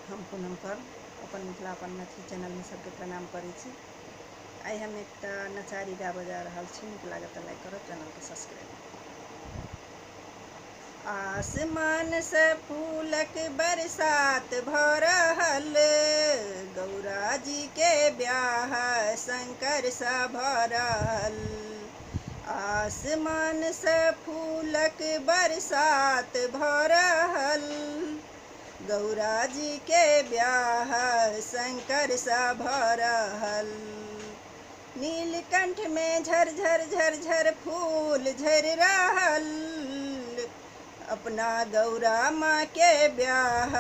हम पूनम कर अपन मिथिला अपन मैथिली चैनल में सबके प्रणाम करै छी। आई हम एक नचारी गाबऽ जा रहल छी, नीक लागत लाइक करब, चैनल के सब्सक्राइब। आसमान से फूलक बरसात भ रहल, गौरा जी के ब्याह शंकर सा भ रहल। आसमान से फूलक बरसात भ रहल, गौरा जी के ब्याह शंकर सा भ रहल। नीलकंठ में झरझर झरझर फूल झरि रहल, अपना गौरा माँ के ब्याह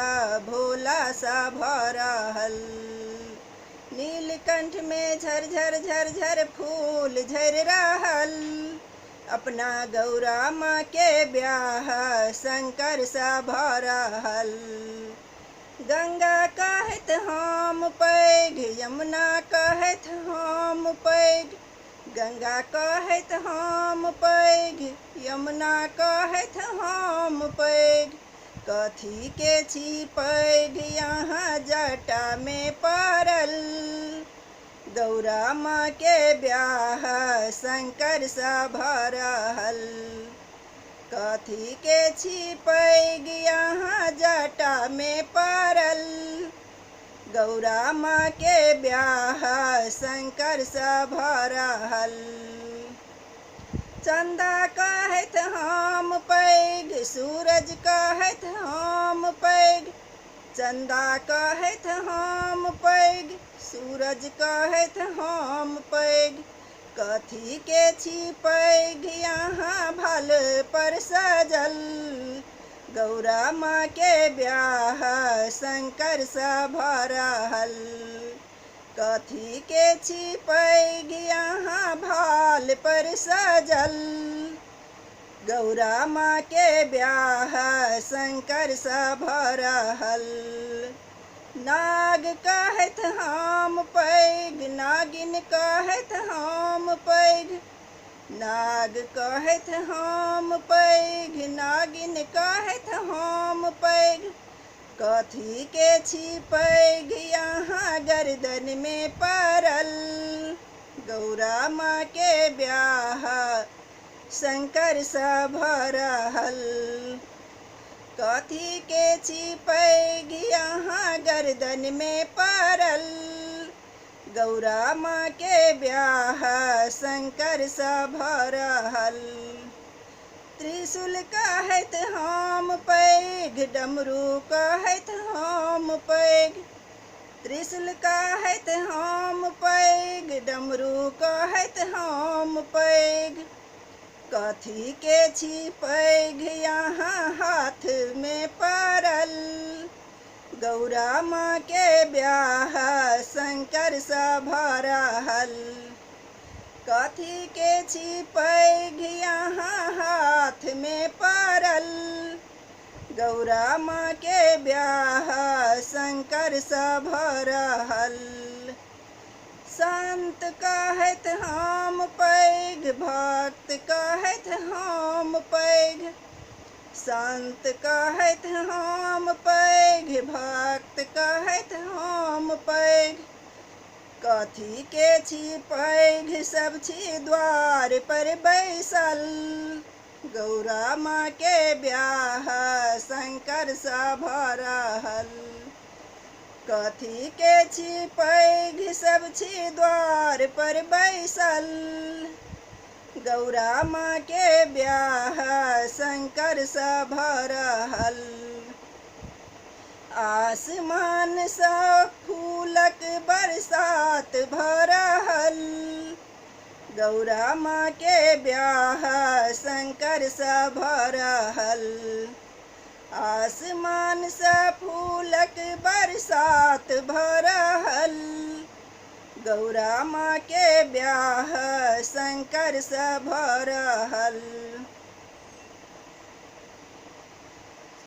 भोला सा भ रहल। नीलकंठ में झरझर झरझर फूल झरि रहल, अपना गौरा माँ के ब्याह शंकर सा भ रहल। गंगा कहत हम पैघ, यमुना कहत हम पैघ, गंगा कहत हम पैघ, यमुना कहत हम पैघ। कथी के छी पैघ यहाँ जटा में पड़ल, गौरा माँ के ब्याह शंकर सा भ रहल। कथी के छी पैघ यहाँ जटा में पड़ल, गौरा माँ के ब्याह शंकर सा भ रहल। चंदा कहत हम पैघ, सूरज कहत हम पैघ, चंदा कहत हम पैघ, सूरज कहत हम पैघ। कथी के छी पैघ यहाँ भल पर सजल, गौरा माँ के ब्याह शंकर सा भ रहल। कथी के छी पैघ यहाँ भाल पर सजल, गौरा माँ के ब्याह शंकर सा भ रहल। नाग कहत हम पैघ, नागिन कहत हम पैघ, नाग कहत हम पैघ, नागिन कहत हम पैघ। कथी के छी पैघ यहाँ गर्दन में पड़ल, गौरा माँ के ब्याह शंकर सा भ रहल। कथी के छी पैघ यहाँ गर्दन में पड़ल, गौरा माँ के ब्याह शंकर सा भ रहल। त्रिशूल कहत हम पैघ, डमरू कहत हम पैघ, त्रिशूल कहत हम पैघ, डमरू कहत हम पैघ। कथी के छी पैघ यहाँ हाथ में पड़ल, गौरा माँ के ब्याह शंकर सा भ रहल। कथी के छी पैघ यहाँ हाथ में पड़ल, गौरा माँ के ब्याह शंकर सा भ रहल। संत कहत हम पैघ, भक्त कहत हम पैघ, संत कहत हम पैघ, भक्त कहत हम पैघ। कथी के छी पैघ सब छी द्वार पर बैसल, गौरा माँ के ब्याह शंकर सा भ रहल। कथी के छी पैघ सब छी द्वार पर बैसल, गौरा माँ के ब्याह शंकर सा भ रहल। आसमान सा फूलक बरसात भ रहल, गौरा माँ के ब्याह शंकर सा भ रहल। आसमान से फूलक बरसात भ रहल, गौरा माँ के ब्याह शंकर सा भ रहल।